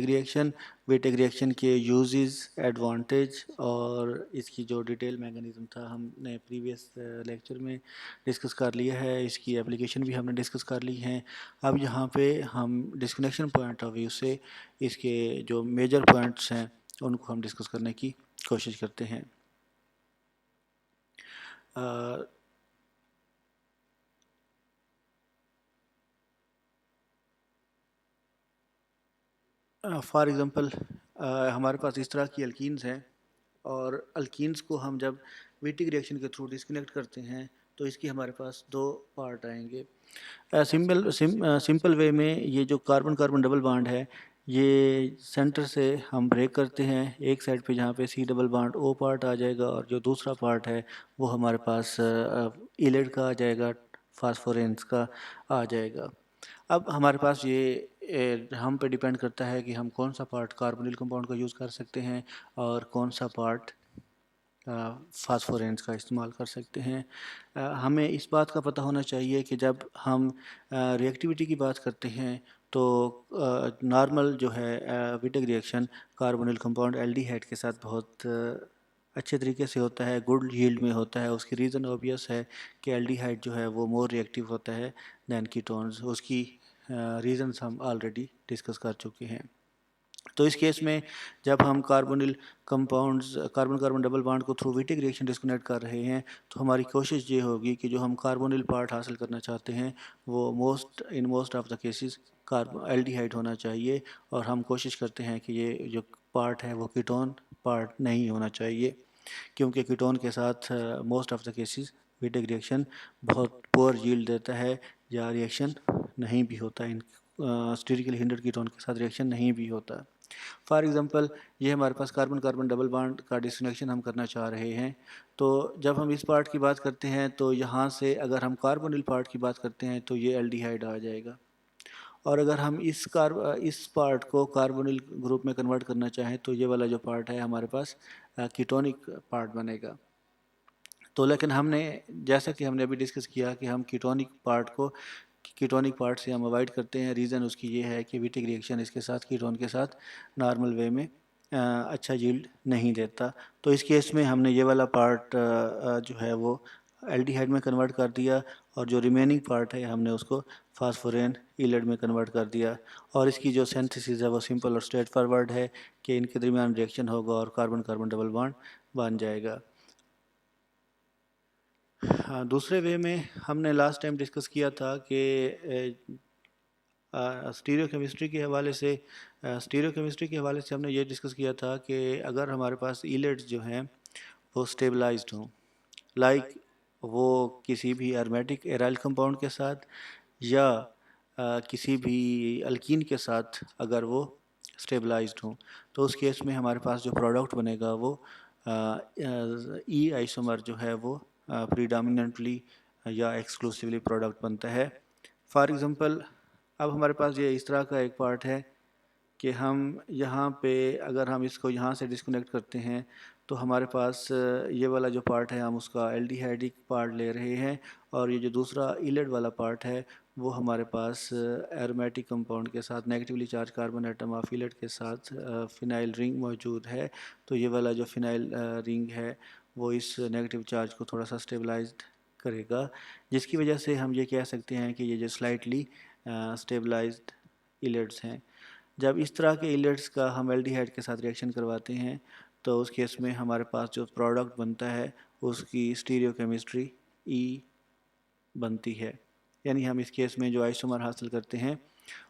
Reaction, वेटेक reaction के uses, advantage और इसकी जो डिटेल मैकेनिज्म था हमने प्रीवियस लेक्चर में डिस्कस कर लिया है। इसकी एप्लीकेशन भी हमने डिस्कस कर ली है। अब यहाँ पे हम डिस्कनेक्शन पॉइंट ऑफ व्यू से इसके जो मेजर पॉइंट्स हैं उनको हम डिस्कस करने की कोशिश करते हैं। फॉर एग्ज़ाम्पल हमारे पास इस तरह की अल्कीन्स हैं और अल्कीन्स को हम जब वेटिक रिएक्शन के थ्रू डिस्कनेक्ट करते हैं तो इसकी हमारे पास दो पार्ट आएंगे। सिंपल वे में ये जो कार्बन कार्बन डबल बॉन्ड है ये सेंटर से हम ब्रेक करते हैं एक साइड पे जहाँ पे C double bond O part आ जाएगा और जो दूसरा पार्ट है वो हमारे पास इलेड का आ जाएगा, फास्फोरेंस का आ जाएगा। अब हमारे पास ये हम पे डिपेंड करता है कि हम कौन सा पार्ट कार्बोनिल कंपाउंड का यूज़ कर सकते हैं और कौन सा पार्ट फास्फोरेंस का इस्तेमाल कर सकते हैं। हमें इस बात का पता होना चाहिए कि जब हम रिएक्टिविटी की बात करते हैं तो नॉर्मल जो है Wittig reaction carbonyl compound aldehyde के साथ बहुत अच्छे तरीके से होता है, गुड यील्ड में होता है। उसकी रीज़न ऑब्वियस है कि एल्डिहाइड जो है वो मोर रिएक्टिव होता है दैन कीटोन्स। उसकी रीज़न्स हम ऑलरेडी डिस्कस कर चुके हैं। तो इस केस में जब हम carbonyl compounds carbon carbon double bond को थ्रू विटिक रिएक्शन डिस्कनेक्ट कर रहे हैं तो हमारी कोशिश ये होगी कि जो हम कार्बोनिल पार्ट हासिल करना चाहते हैं वो most of the cases aldehyde होना चाहिए और हम कोशिश करते हैं कि ये जो पार्ट है वो कीटोन पार्ट नहीं होना चाहिए, क्योंकि कीटोन के साथ most of the cases Wittig reaction बहुत पुअर यील्ड देता है या रिएक्शन नहीं भी होता। इन स्टेरिकली हिंडर्ड कीटोन के साथ रिएक्शन नहीं भी होता। फॉर एग्ज़ाम्पल ये हमारे पास कार्बन कार्बन डबल बॉन्ड का डिस्कनेक्शन हम करना चाह रहे हैं। तो जब हम इस पार्ट की बात करते हैं तो यहाँ से अगर हम कार्बोनिल पार्ट की बात करते हैं तो ये एल्डिहाइड आ जाएगा और अगर हम इस पार्ट को कार्बोनिल ग्रुप में कन्वर्ट करना चाहें तो ये वाला जो पार्ट है हमारे पास कीटोनिक पार्ट बनेगा। तो लेकिन हमने जैसा कि हमने अभी डिस्कस किया कि हम कीटोनिक पार्ट से हम अवॉइड करते हैं। रीज़न उसकी ये है कि विटिक रिएक्शन इसके साथ कीटोन के साथ नॉर्मल वे में अच्छा यील्ड नहीं देता। तो इस केस में हमने ये वाला पार्ट जो है वो एल्डिहाइड में कन्वर्ट कर दिया और जो रिमेनिंग पार्ट है हमने उसको फास्फोरेन इलेड में कन्वर्ट कर दिया। और इसकी जो सिंथेसिस है वो सिंपल और स्ट्रेट फॉरवर्ड है कि इनके दरमियान रिएक्शन होगा और कार्बन कार्बन डबल बॉन्ड बन जाएगा। हाँ, दूसरे वे में हमने लास्ट टाइम डिस्कस किया था कि स्टीरियो केमिस्ट्री के हवाले से हमने ये डिस्कस किया था कि अगर हमारे पास इलेट्स जो हैं वो स्टेबलाइज्ड हों, लाइक वो किसी भी एरोमेटिक एराइल कंपाउंड के साथ या किसी भी अल्कीन के साथ अगर वो स्टेबलाइज्ड हों तो उस केस में हमारे पास जो प्रोडक्ट बनेगा वो ई आइसोमर जो है वो प्रीडोमिनेंटली या एक्सक्लूसिवली प्रोडक्ट बनता है। फॉर एग्ज़ाम्पल अब हमारे पास ये इस तरह का एक पार्ट है कि हम यहाँ पे अगर हम इसको यहाँ से डिस्कनेक्ट करते हैं तो हमारे पास ये वाला जो पार्ट है हम उसका एल्डिहाइडिक पार्ट ले रहे हैं और ये जो दूसरा इलेड वाला पार्ट है वो हमारे पास एरोमेटिक कंपाउंड के साथ negatively charge carbon atom of ylide के साथ फिनाइल रिंग मौजूद है। तो ये वाला जो फिनाइल रिंग है वो इस नेगेटिव चार्ज को थोड़ा सा स्टेबलाइज्ड करेगा, जिसकी वजह से हम ये कह सकते हैं कि ये जो स्लाइटली स्टेबलाइज्ड इलेट्स हैं। जब इस तरह के इलेट्स का हम एल्डिहाइड के साथ रिएक्शन करवाते हैं तो उस केस में हमारे पास जो प्रोडक्ट बनता है उसकी स्टीरियो केमिस्ट्री ई बनती है, यानी हम इस केस में जो आइसोमर हासिल करते हैं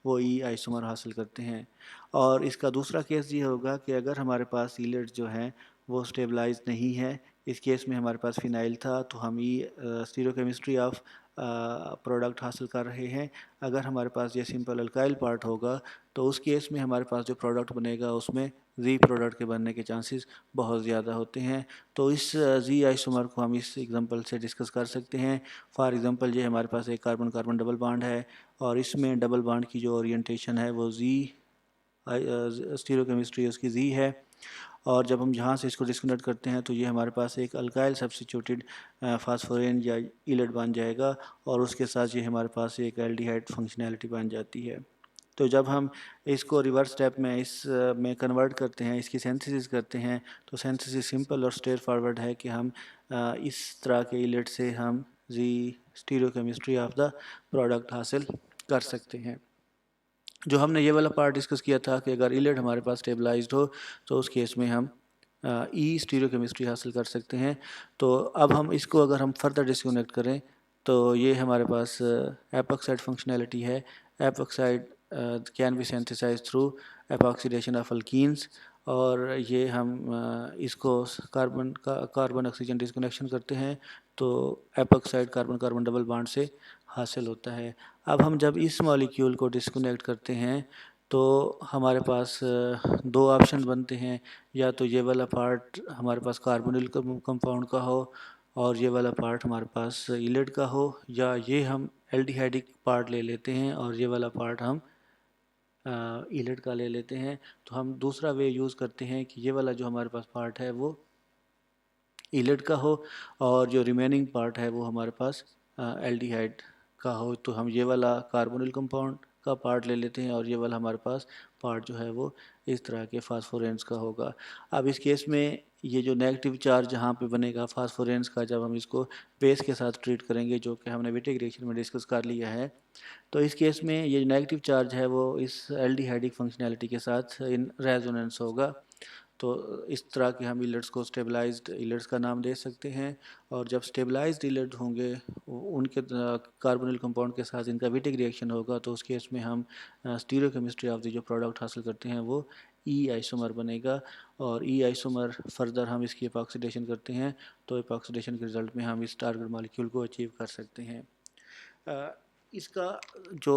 वो ई आइसोमर हासिल करते हैं। और इसका दूसरा केस ये होगा कि अगर हमारे पास इलेट्स जो हैं वो स्टेबलाइज नहीं है, इस केस में हमारे पास फिनाइल था तो हम ई स्टीरियो केमिस्ट्री ऑफ प्रोडक्ट हासिल कर रहे हैं। अगर हमारे पास ये सिंपल अल्काइल पार्ट होगा तो उस केस में हमारे पास जो प्रोडक्ट बनेगा उसमें जी प्रोडक्ट के बनने के चांसेस बहुत ज़्यादा होते हैं। तो इस जी आइसोमर को हम इस एग्जांपल से डिस्कस कर सकते हैं। फॉर एग्जांपल ये हमारे पास एक कार्बन कार्बन डबल बॉन्ड है और इसमें डबल बॉन्ड की जो ओरिएंटेशन है वो जी स्टीरियो केमिस्ट्री उसकी जी है और जब हम यहाँ से इसको डिस्कनेक्ट करते हैं तो ये हमारे पास एक अल्काइल सब्स्टिट्यूटेड फास्फोरेन या इलेट बन जाएगा और उसके साथ ये हमारे पास एक एल्डिहाइड फंक्शनैलिटी बन जाती है। तो जब हम इसको रिवर्स स्टेप में में कन्वर्ट करते हैं, इसकी सिंथेसिस करते हैं, तो सिंथेसिस सिंपल और स्ट्रेट फॉरवर्ड है कि हम इस तरह के इलेट से हम जी स्टीरियोकेमिस्ट्री ऑफ द प्रोडक्ट हासिल कर सकते हैं। जो हमने ये वाला पार्ट डिस्कस किया था कि अगर इलेट हमारे पास स्टेबलाइज्ड हो तो उस केस में हम ई स्टीरियोकेमिस्ट्री हासिल कर सकते हैं। तो अब हम इसको अगर हम फर्दर डिस्कनेक्ट करें तो ये हमारे पास एपॉक्साइड फंक्शनैलिटी है। Epoxide can be synthesised through epoxidation of alkenes, और ये हम इसको कार्बन ऑक्सीजन डिस्कनेक्शन करते हैं तो epoxide carbon carbon double bond से हासिल होता है। अब हम जब इस मॉलिक्यूल को डिस्कनेक्ट करते हैं तो हमारे पास दो ऑप्शन बनते हैं, या तो ये वाला पार्ट हमारे पास कार्बोनिल कंपाउंड का हो और ये वाला पार्ट हमारे पास इलेट का हो, या ये हम एल्डिहाइडिक पार्ट ले लेते हैं और ये वाला पार्ट हम इलेट का ले लेते हैं। तो हम दूसरा वे यूज़ करते हैं कि ये वाला जो हमारे पास पार्ट है वो इलेट का हो और जो रिमेनिंग पार्ट है वो हमारे पास एल्डिहाइड का हो। तो हम ये वाला कार्बोनिल कंपाउंड का पार्ट ले लेते हैं और ये वाला हमारे पास पार्ट जो है वो इस तरह के फास्फोरेंस का होगा। अब इस केस में ये जो नेगेटिव चार्ज जहाँ पे बनेगा फास्फोरेंस का, जब हम इसको बेस के साथ ट्रीट करेंगे, जो कि हमने विटिक रिएक्शन में डिस्कस कर लिया है, तो इस केस में ये नेगेटिव चार्ज है वो इस एल्डिहाइडिक फंक्शनैलिटी के साथ इन रेजोनेंस होगा। तो इस तरह के हम इलेट्स को स्टेबलाइज्ड इलेट्स का नाम दे सकते हैं। और जब स्टेबलाइज्ड इलेट होंगे उनके कार्बोनिल कंपाउंड के साथ इनका विटिक रिएक्शन होगा, तो उस केस में हम स्टीरियोकेमिस्ट्री ऑफ द जो प्रोडक्ट हासिल करते हैं वो ई आइसोमर बनेगा। और ई आइसोमर फर्दर हम इसकी एपॉक्सीडेशन करते हैं तो एपॉक्सीडेशन के रिजल्ट में हम इस टारगेट मॉलिक्यूल को अचीव कर सकते हैं। इसका जो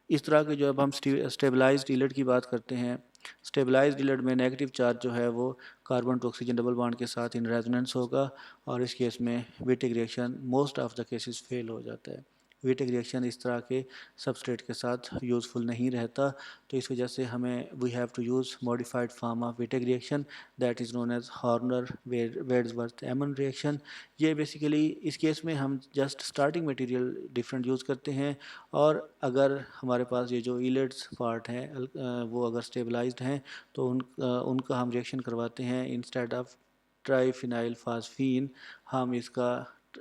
इस तरह के जो अब हम स्टेबलाइज्ड इलेट की बात करते हैं, स्टेबलाइज्ड इलेट में नेगेटिव चार्ज जो है वो carbon to oxygen double bond के साथ इन रेजोनेंस होगा और इस केस में Wittig reaction most of the cases fail हो जाता है। विटिक रिएक्शन इस तरह के सबस्ट्रेट के साथ यूज़फुल नहीं रहता, तो इस वजह से हमें we have to use modified form of Wittig reaction that is known as Horner Wadsworth Emmons reaction. ये बेसिकली इस केस में हम just starting material different use करते हैं, और अगर हमारे पास ये जो इलेट्स पार्ट हैं वो अगर स्टेबलाइज्ड हैं तो उनका हम रिएक्शन करवाते हैं। इंस्टेड ऑफ ट्राईफिनाइल फास्फीन हम इसका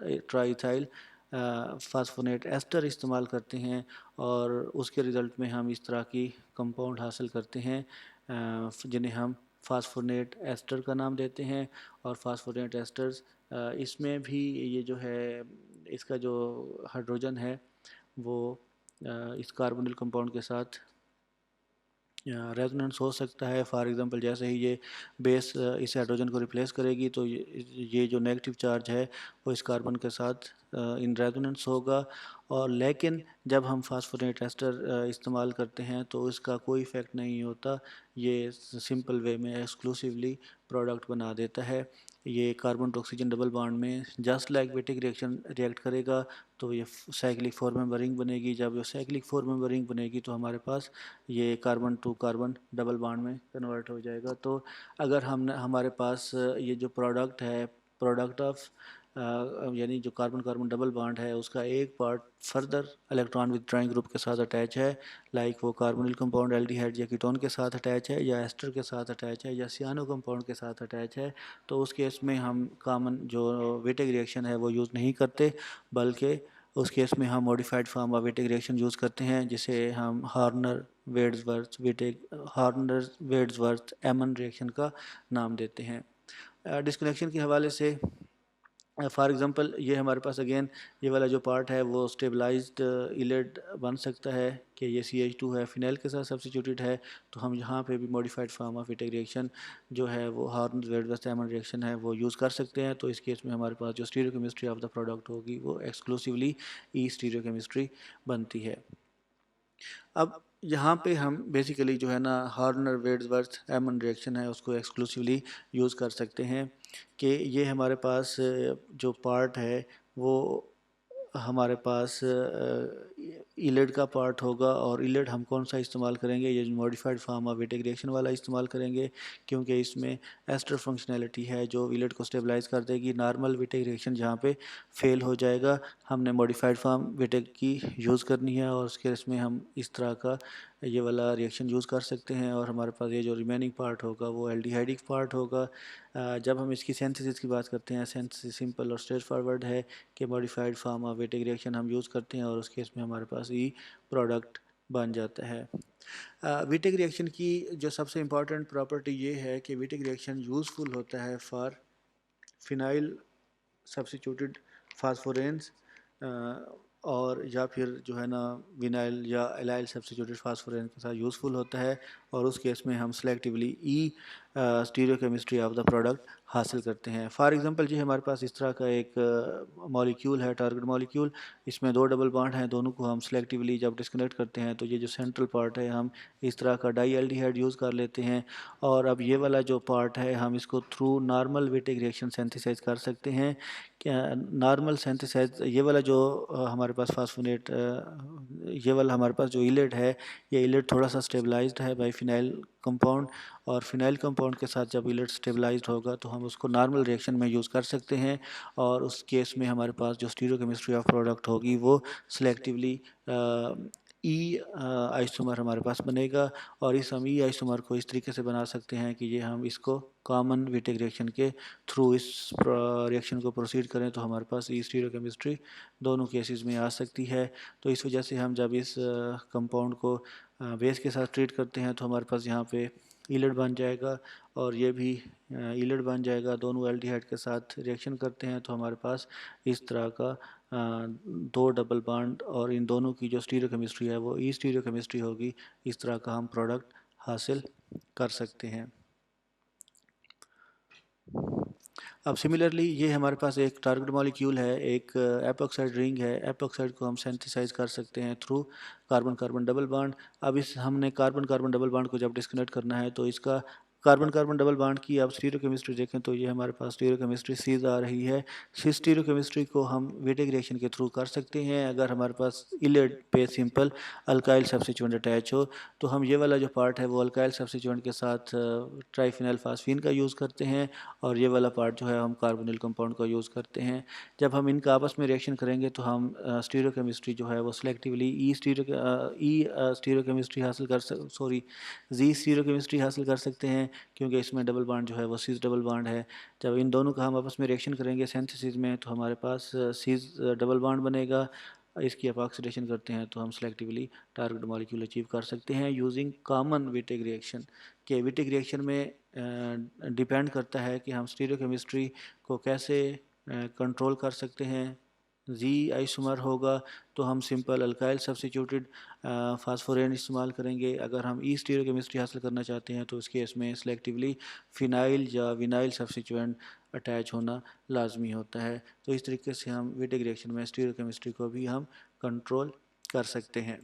ट्राईथाइल फास्फोनेट एस्टर इस्तेमाल करते हैं, और उसके रिज़ल्ट में हम इस तरह की कंपाउंड हासिल करते हैं जिन्हें हम फास्फोनेट एस्टर का नाम देते हैं। और फास्फोनेट एस्टर्स इसमें भी ये जो है इसका जो हाइड्रोजन है वो इस कार्बोनिल कंपाउंड के साथ रेजोनेंस हो सकता है। फॉर एग्जांपल जैसे ही ये बेस इस हाइड्रोजन को रिप्लेस करेगी तो ये जो नेगेटिव चार्ज है वो इस कार्बन के साथ इन रेजोनेंस होगा। और लेकिन जब हम फास्फोनेट एस्टर इस्तेमाल करते हैं तो इसका कोई इफ़ेक्ट नहीं होता, ये सिंपल वे में एक्सक्लूसिवली प्रोडक्ट बना देता है। ये carbon to oxygen double bond में just like Wittig reaction react करेगा तो ये साइक्लिक फोर मेंबर रिंग बनेगी। जब ये साइक्लिक फोर मेंबर रिंग बनेगी तो हमारे पास ये carbon to carbon double bond में कन्वर्ट हो जाएगा। तो अगर हम हमारे पास ये जो प्रोडक्ट है प्रोडक्ट ऑफ यानी जो कार्बन कार्बन डबल बॉन्ड है उसका एक part further electron withdrawing group के साथ अटैच है, लाइक वो कार्बोनिल कंपाउंड एल्डिहाइड या कीटोन के साथ अटैच है या एस्टर के साथ अटैच है या सियानो कंपाउंड के साथ अटैच है, तो उस केस में हम कॉमन जो विटिक रिएक्शन है वो यूज़ नहीं करते, बल्कि उस केस में हम modified form of Wittig reaction use करते हैं जिसे हम हॉर्नर वेड्सवर्थ एमन रिएक्शन का नाम देते हैं। डिस्कनेक्शन के हवाले से फॉर एग्ज़ाम्पल ये हमारे पास अगेन ये वाला जो पार्ट है वो स्टेबलाइज्ड इलेट बन सकता है कि ये CH2 है फिनाइल के साथ सब्सिट्यूटेड है, तो हम यहाँ पे भी modified form of Wittig reaction जो है वो हॉर्नर वेड्सवर्थ एमन रिएक्शन है वो यूज़ कर सकते हैं। तो इस केस में हमारे पास जो स्टीरियोकेमिस्ट्री ऑफ द प्रोडक्ट होगी वो एक्सक्लूसिवली ई स्टीरियोकेमिस्ट्री बनती है। अब यहाँ पे हम बेसिकली जो है ना हॉर्नर वेड्सवर्थ एमन रिएक्शन है उसको एक्सक्लूसिवली यूज़ कर सकते हैं कि ये हमारे पास जो पार्ट है वो हमारे पास इलेड का पार्ट होगा, और इलेड हम कौन सा इस्तेमाल करेंगे, ये modified form of Wittig reaction वाला इस्तेमाल करेंगे क्योंकि इसमें एस्टर फंक्शनैलिटी है जो इलेड को स्टेबलाइज कर देगी। नॉर्मल विटिक रिएक्शन जहाँ पे फेल हो जाएगा हमने मॉडिफाइड फॉर्म विटिक की यूज़ करनी है, और उसके इसमें हम इस तरह का ये वाला रिएक्शन यूज़ कर सकते हैं, और हमारे पास ये जो रिमेनिंग पार्ट होगा वो एल्डिहाइडिक पार्ट होगा। जब हम इसकी सिंथेसिस की बात करते हैं, सिंथेसिस सिंपल और स्ट्रेट फॉरवर्ड है कि मॉडिफाइड फॉर्म ऑफ वेटिक रिएक्शन हम यूज़ करते हैं, और उस केस में हमारे पास ई प्रोडक्ट बन जाता है। विटिक रिएक्शन की जो सबसे इम्पॉर्टेंट प्रॉपर्टी ये है कि विटिक रिएक्शन यूज़फुल होता है फॉर फिनाइल सब्स्टिट्यूटेड फास्फोरेंस, और या फिर जो है ना विनाइल या एलाइल सब्स्टिट्यूटेड फास्फोरेंस के साथ यूज़फुल होता है, और उस केस में हम selectively E stereochemistry of the product हासिल करते हैं। फॉर एग्जांपल जी हमारे पास इस तरह का एक मॉलिक्यूल है, टारगेट मॉलिक्यूल, इसमें दो डबल बॉन्ड हैं, दोनों को हम सेलेक्टिवली जब डिस्कनेक्ट करते हैं तो ये जो सेंट्रल पार्ट है हम इस तरह का डाई एल्डिहाइड यूज़ कर लेते हैं, और अब ये वाला जो पार्ट है हम इसको through normal Wittig reaction synthesise कर सकते हैं। क्या नॉर्मल सिंथेसाइज ये वाला जो हमारे पास फास्फोनेट, ये वाला हमारे पास जो इलेट है, ये इलेट थोड़ा सा स्टेबलाइज्ड है बाय फिनाइल कंपाउंड, और फिनाइल कंपाउंड के साथ जब इलेट स्टेबलाइज्ड होगा तो हम उसको नॉर्मल रिएक्शन में यूज़ कर सकते हैं, और उस केस में हमारे पास जो स्टीरियोकेमिस्ट्री ऑफ प्रोडक्ट होगी वो सिलेक्टिवली ई आइसोमर हमारे पास बनेगा, और इस हम ई आइसोमर को इस तरीके से बना सकते हैं कि ये हम इसको कॉमन विटिक रिएक्शन के थ्रू इस रिएक्शन को प्रोसीड करें तो हमारे पास ई स्टीरियोकेमिस्ट्री दोनों केसेस में आ सकती है। तो इस वजह से हम जब इस कंपाउंड को बेस के साथ ट्रीट करते हैं तो हमारे पास यहाँ पे इलेट बन जाएगा, और ये भी इलेट बन जाएगा। दोनों एल्डिहाइड के साथ रिएक्शन करते हैं तो हमारे पास इस तरह का दो डबल बॉन्ड, और इन दोनों की जो स्टीरियोकेमिस्ट्री है वो ई स्टीरियोकेमिस्ट्री होगी। इस तरह का हम प्रोडक्ट हासिल कर सकते हैं। अब सिमिलरली ये हमारे पास एक टारगेट मॉलिक्यूल है, एक एपॉक्साइड रिंग है। एपॉक्साइड को हम सिंथेसाइज कर सकते हैं through carbon carbon double bond. अब इस हमने कार्बन कार्बन डबल बॉन्ड को जब डिस्कनेक्ट करना है तो इसका कार्बन कार्बन डबल बॉन्ड की आप स्टीरियोकेमिस्ट्री देखें तो ये हमारे पास स्टीरियोकेमिस्ट्री सीज आ रही है। सिस स्टीरियोकेमिस्ट्री को हम विटिक रिएक्शन के थ्रू कर सकते हैं। अगर हमारे पास इलेट पे सिंपल अल्काइल सब्स्टिट्यूएंट अटैच हो तो हम ये वाला जो पार्ट है वो अल्काइल सब्स्टिट्यूएंट के साथ ट्राइफिनाइल फास्फीन का यूज़ करते हैं, और ये वाला पार्ट जो है हम कार्बोनिल कंपाउंड का यूज़ करते हैं। जब हम इनका आपस में रिएक्शन करेंगे तो हम स्टीरियोकेमिस्ट्री जो है वो सिलेक्टिवली ई स्टीरियोकेमिस्ट्री हासिल कर सॉरी जी स्टीरियोकेमिस्ट्री हासिल कर सकते हैं, क्योंकि इसमें डबल बॉन्ड जो है वो सीज डबल बॉन्ड है। जब इन दोनों का हम आपस में रिएक्शन करेंगे सिंथेसिस में तो हमारे पास सीज डबल बॉन्ड बनेगा। इसकी आप ऑक्सीडेशन करते हैं तो हम सेलेक्टिवली टारगेट मॉलिक्यूल अचीव कर सकते हैं यूजिंग कॉमन विटिक रिएक्शन। के विटिक रिएक्शन में डिपेंड करता है कि हम स्टीरियोकेमिस्ट्री को कैसे कंट्रोल कर सकते हैं। जी आइसोमर होगा तो हम सिंपल अल्काइल सब्स्टिट्यूटेड फास्फोरेन इस्तेमाल करेंगे। अगर हम ई स्टीरियोकेमिस्ट्री हासिल करना चाहते हैं तो इसके इसमें सेलेक्टिवली फिनाइल या विनाइल सब्स्टिट्यूएंट अटैच होना लाजमी होता है। तो इस तरीके से हम विटिक रिएक्शन में स्टीरियोकेमिस्ट्री को भी हम कंट्रोल कर सकते हैं।